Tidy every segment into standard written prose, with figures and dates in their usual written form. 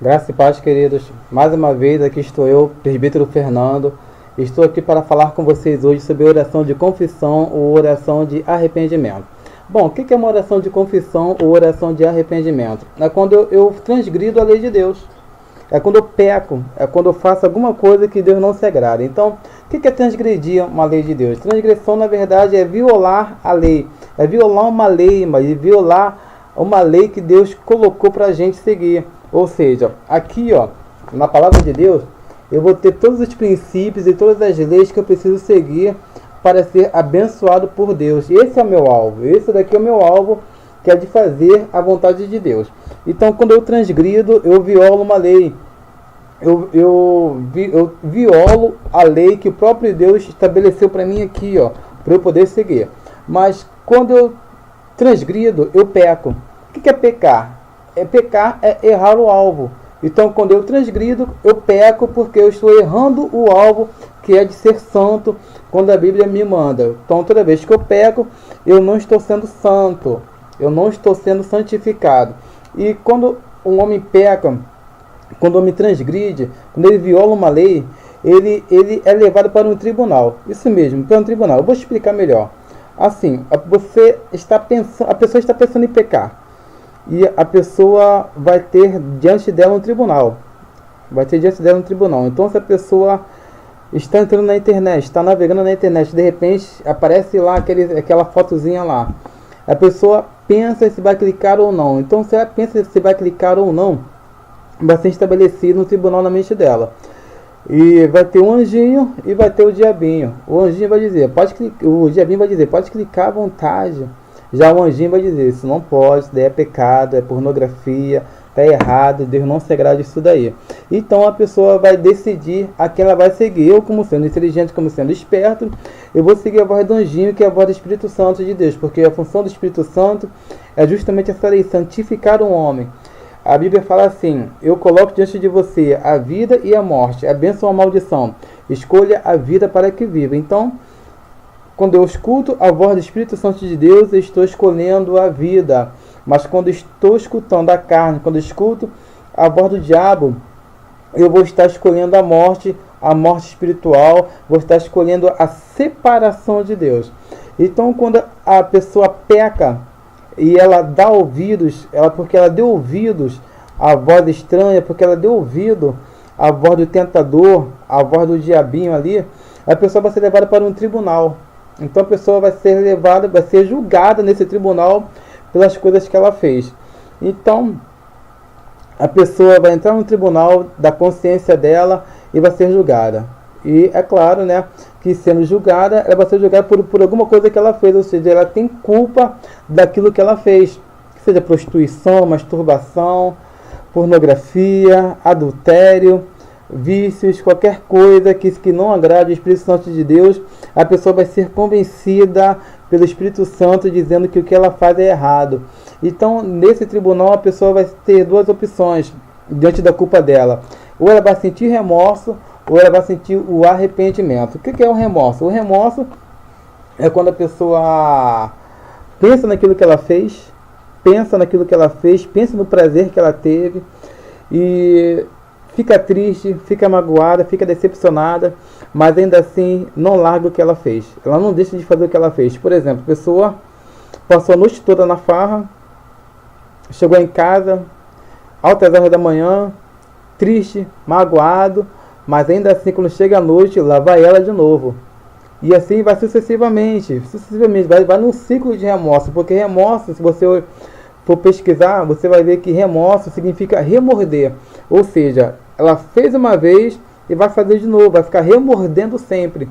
Graça e paz, queridos. Mais uma vez, aqui estou eu, presbítero Fernando. Estou aqui para falar com vocês hoje sobre oração de confissão ou oração de arrependimento. Bom, o que é uma oração de confissão ou oração de arrependimento? É quando eu transgrido a lei de Deus. É quando eu peco, é quando eu faço alguma coisa que Deus não se agrada. Então, o que é transgredir uma lei de Deus? Transgressão, na verdade, é violar a lei. É violar uma lei, mas violar uma lei que Deus colocou para a gente seguir. Ou seja, aqui, ó, na palavra de Deus, eu vou ter todos os princípios e todas as leis que eu preciso seguir para ser abençoado por Deus. Esse é o meu alvo. Esse daqui é o meu alvo, que é de fazer a vontade de Deus. Então, quando eu transgrido, eu violo uma lei. Eu violo a lei que o próprio Deus estabeleceu para mim aqui, ó, para eu poder seguir. Mas quando eu transgrido, eu peco. O que é pecar? Pecar é errar o alvo. Então, quando eu transgrido, eu peco porque eu estou errando o alvo, que é de ser santo, quando a Bíblia me manda. Então, toda vez que eu peco, eu não estou sendo santo, eu não estou sendo santificado. E quando um homem peca, quando o homem transgride, quando ele viola uma lei, ele é levado para um tribunal. Isso mesmo, para um tribunal. Eu vou explicar melhor. Assim, a pessoa está pensando em pecar. E a pessoa vai ter diante dela um tribunal. Então, se a pessoa está entrando na internet, está navegando na internet, de repente aparece lá aquela fotozinha lá. A pessoa pensa se vai clicar ou não. Então, se ela pensa se vai clicar ou não, vai ser estabelecido um tribunal na mente dela. E vai ter um anjinho e vai ter o diabinho. O anjinho vai dizer, o diabinho vai dizer, pode clicar à vontade. Já o anjinho vai dizer, isso não pode, isso daí é pecado, é pornografia, está errado, Deus não se agrada disso daí. Então a pessoa vai decidir a quem ela vai seguir. Eu, como sendo inteligente, como sendo esperto, eu vou seguir a voz do anjinho, que é a voz do Espírito Santo de Deus, porque a função do Espírito Santo é justamente essa lei, santificar um homem. A Bíblia fala assim, eu coloco diante de você a vida e a morte, a bênção ou a maldição. Escolha a vida para que viva. Então, quando eu escuto a voz do Espírito Santo de Deus, eu estou escolhendo a vida. Mas quando estou escutando a carne, quando escuto a voz do diabo, eu vou estar escolhendo a morte espiritual, vou estar escolhendo a separação de Deus. Então, quando a pessoa peca e ela dá ouvidos, porque ela deu ouvidos à voz estranha, porque ela deu ouvido à voz do tentador, à voz do diabinho ali, a pessoa vai ser levada para um tribunal. Então a pessoa vai ser julgada nesse tribunal pelas coisas que ela fez. Então a pessoa vai entrar no tribunal da consciência dela e vai ser julgada. E é claro, né, que sendo julgada, ela vai ser julgada por alguma coisa que ela fez, ou seja, ela tem culpa daquilo que ela fez, seja prostituição, masturbação, pornografia, adultério, vícios, qualquer coisa que não agrade o Espírito Santo de Deus. A pessoa vai ser convencida pelo Espírito Santo dizendo que o que ela faz é errado. Então, nesse tribunal, a pessoa vai ter duas opções diante da culpa dela. Ou ela vai sentir remorso, ou ela vai sentir o arrependimento. O que é o remorso? O remorso é quando a pessoa pensa naquilo que ela fez, pensa no prazer que ela teve e fica triste, fica magoada, fica decepcionada, mas ainda assim não larga o que ela fez. Ela não deixa de fazer o que ela fez. Por exemplo, a pessoa passou a noite toda na farra, chegou em casa, altas horas da manhã, triste, magoado, mas ainda assim quando chega a noite, lá vai ela de novo. E assim vai sucessivamente, vai num ciclo de remorso, porque remorso, se você for pesquisar, você vai ver que remorso significa remorder, ou seja, ela fez uma vez e vai fazer de novo, vai ficar remordendo sempre.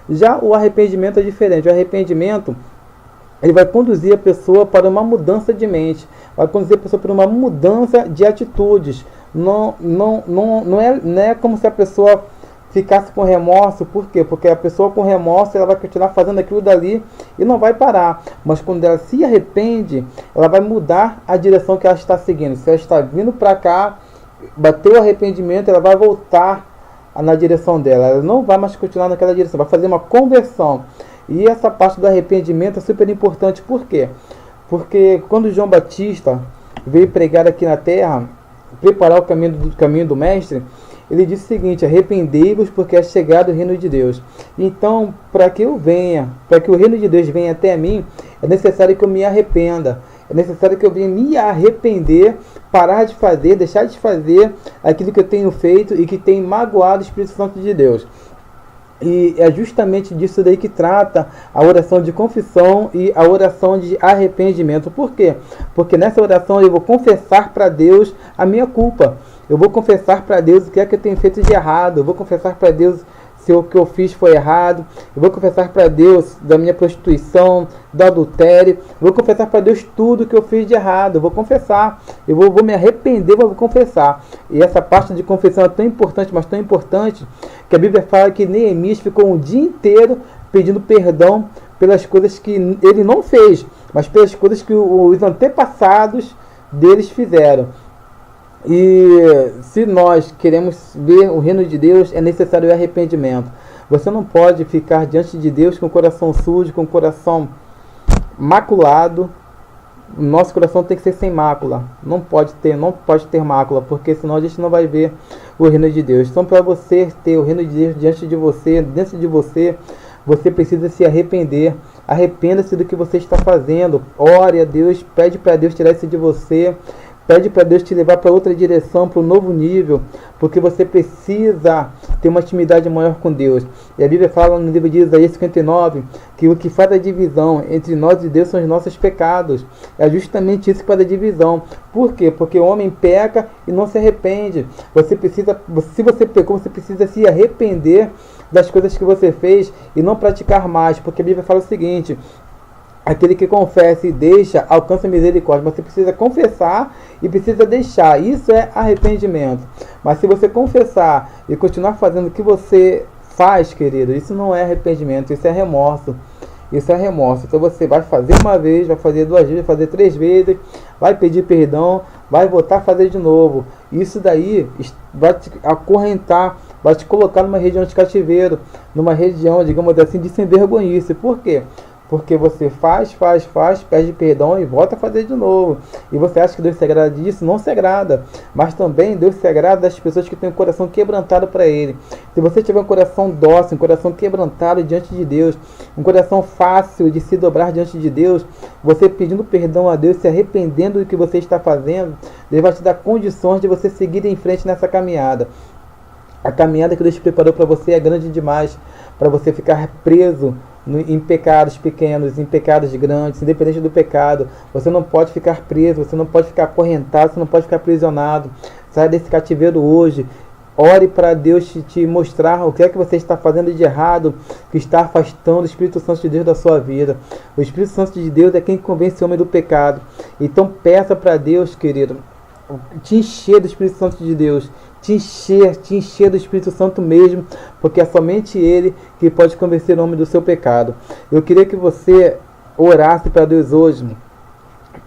Já o arrependimento é diferente. O arrependimento, ele vai conduzir a pessoa para uma mudança de mente, vai conduzir a pessoa para uma mudança de atitudes. Não é como se a pessoa ficasse com remorso. Por quê? Porque a pessoa com remorso, ela vai continuar fazendo aquilo dali e não vai parar. Mas quando ela se arrepende, ela vai mudar a direção que ela está seguindo. Se ela está vindo para cá, bateu o arrependimento, ela vai voltar na direção dela. Ela não vai mais continuar naquela direção, vai fazer uma conversão. E essa parte do arrependimento é super importante. Por quê? Porque quando João Batista veio pregar aqui na terra, preparar o caminho do Mestre, ele disse o seguinte: arrependei-vos, porque é chegado o reino de Deus. Então, para que o reino de Deus venha até mim, é necessário que eu me arrependa. É necessário que eu venha me arrepender, parar de fazer, deixar de fazer aquilo que eu tenho feito e que tem magoado o Espírito Santo de Deus. E é justamente disso daí que trata a oração de confissão e a oração de arrependimento. Por quê? Porque nessa oração eu vou confessar para Deus a minha culpa. Eu vou confessar para Deus o que é que eu tenho feito de errado. Eu vou confessar para Deus se o que eu fiz foi errado. Eu vou confessar para Deus da minha prostituição, do adultério. Eu vou confessar para Deus tudo que eu fiz de errado. Eu vou confessar. Eu vou me arrepender, vou confessar. E essa parte de confissão é tão importante, mas tão importante, que a Bíblia fala que Neemias ficou um dia inteiro pedindo perdão pelas coisas que ele não fez, mas pelas coisas que os antepassados deles fizeram. E se nós queremos ver o reino de Deus, é necessário o arrependimento. Você não pode ficar diante de Deus com o coração sujo, com o coração maculado. Nosso coração tem que ser sem mácula. Não pode ter mácula, porque senão a gente não vai ver o reino de Deus. Então, para você ter o reino de Deus diante de você, dentro de você, você precisa se arrepender. Arrependa-se do que você está fazendo. Ore a Deus, pede para Deus tirar isso de você. Pede para Deus te levar para outra direção, para um novo nível, porque você precisa ter uma intimidade maior com Deus. E a Bíblia fala no livro de Isaías 59 que o que faz a divisão entre nós e Deus são os nossos pecados. É justamente isso que faz a divisão. Por quê? Porque o homem peca e não se arrepende. Se você pecou, você precisa se arrepender das coisas que você fez e não praticar mais, porque a Bíblia fala o seguinte: aquele que confessa e deixa, alcança misericórdia. Mas você precisa confessar e precisa deixar. Isso é arrependimento. Mas se você confessar e continuar fazendo o que você faz, querido, isso não é arrependimento, isso é remorso. Isso é remorso. Então você vai fazer uma vez, vai fazer 2 vezes, vai fazer 3 vezes, vai pedir perdão, vai voltar a fazer de novo. Isso daí vai te acorrentar, vai te colocar numa região de cativeiro, numa região, digamos assim, de sem vergonhice. Por quê? Porque você faz, pede perdão e volta a fazer de novo. E você acha que Deus se agrada disso? Não se agrada. Mas também Deus se agrada das pessoas que têm o coração quebrantado para Ele. Se você tiver um coração dócil, um coração quebrantado diante de Deus, um coração fácil de se dobrar diante de Deus, você pedindo perdão a Deus, se arrependendo do que você está fazendo, Deus vai te dar condições de você seguir em frente nessa caminhada. A caminhada que Deus preparou para você é grande demais para você ficar preso em pecados pequenos, em pecados grandes, independente do pecado. Você não pode ficar preso, você não pode ficar acorrentado, você não pode ficar aprisionado. Saia desse cativeiro hoje. Ore para Deus te mostrar o que é que você está fazendo de errado, que está afastando o Espírito Santo de Deus da sua vida. O Espírito Santo de Deus é quem convence o homem do pecado. Então peça para Deus, querido, te encher do Espírito Santo de Deus. Te encher do Espírito Santo mesmo, porque é somente Ele que pode convencer o homem do seu pecado. Eu queria que você orasse para Deus hoje,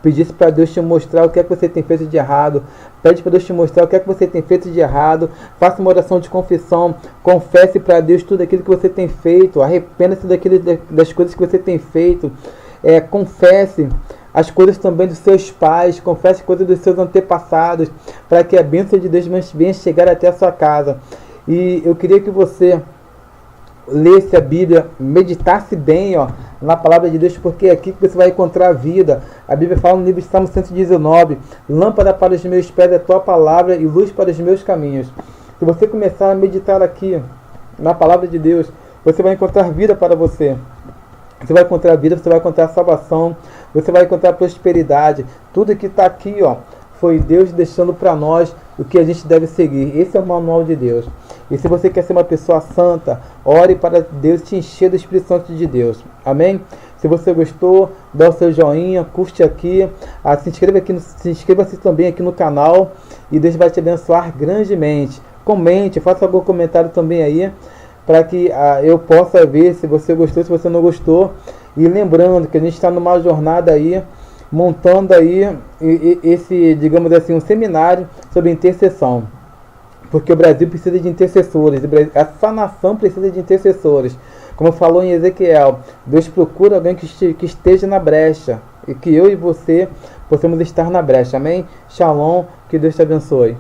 pedisse para Deus te mostrar o que é que você tem feito de errado, pede para Deus te mostrar o que é que você tem feito de errado, faça uma oração de confissão, confesse para Deus tudo aquilo que você tem feito, arrependa-se das coisas que você tem feito, confesse as coisas também dos seus pais, confesse coisas dos seus antepassados, para que a bênção de Deus venha chegar até a sua casa. E eu queria que você lesse a Bíblia, meditasse bem na palavra de Deus, porque é aqui que você vai encontrar a vida. A Bíblia fala no livro de Salmo 119, lâmpada para os meus pés é a tua palavra e luz para os meus caminhos. Se você começar a meditar aqui na palavra de Deus, você vai encontrar vida para você. Você vai encontrar vida, você vai encontrar salvação, você vai encontrar prosperidade. Tudo que está aqui, foi Deus deixando para nós o que a gente deve seguir. Esse é o manual de Deus. E se você quer ser uma pessoa santa, ore para Deus te encher do Espírito Santo de Deus. Amém? Se você gostou, dá o seu joinha, curte aqui, se inscreva-se também aqui no canal e Deus vai te abençoar grandemente. Comente, faça algum comentário também aí, para que eu possa ver se você gostou, se você não gostou. E lembrando que a gente está numa jornada aí, montando aí esse, digamos assim, um seminário sobre intercessão. Porque o Brasil precisa de intercessores, essa nação precisa de intercessores. Como falou em Ezequiel, Deus procura alguém que esteja na brecha. E que eu e você possamos estar na brecha. Amém? Shalom, que Deus te abençoe.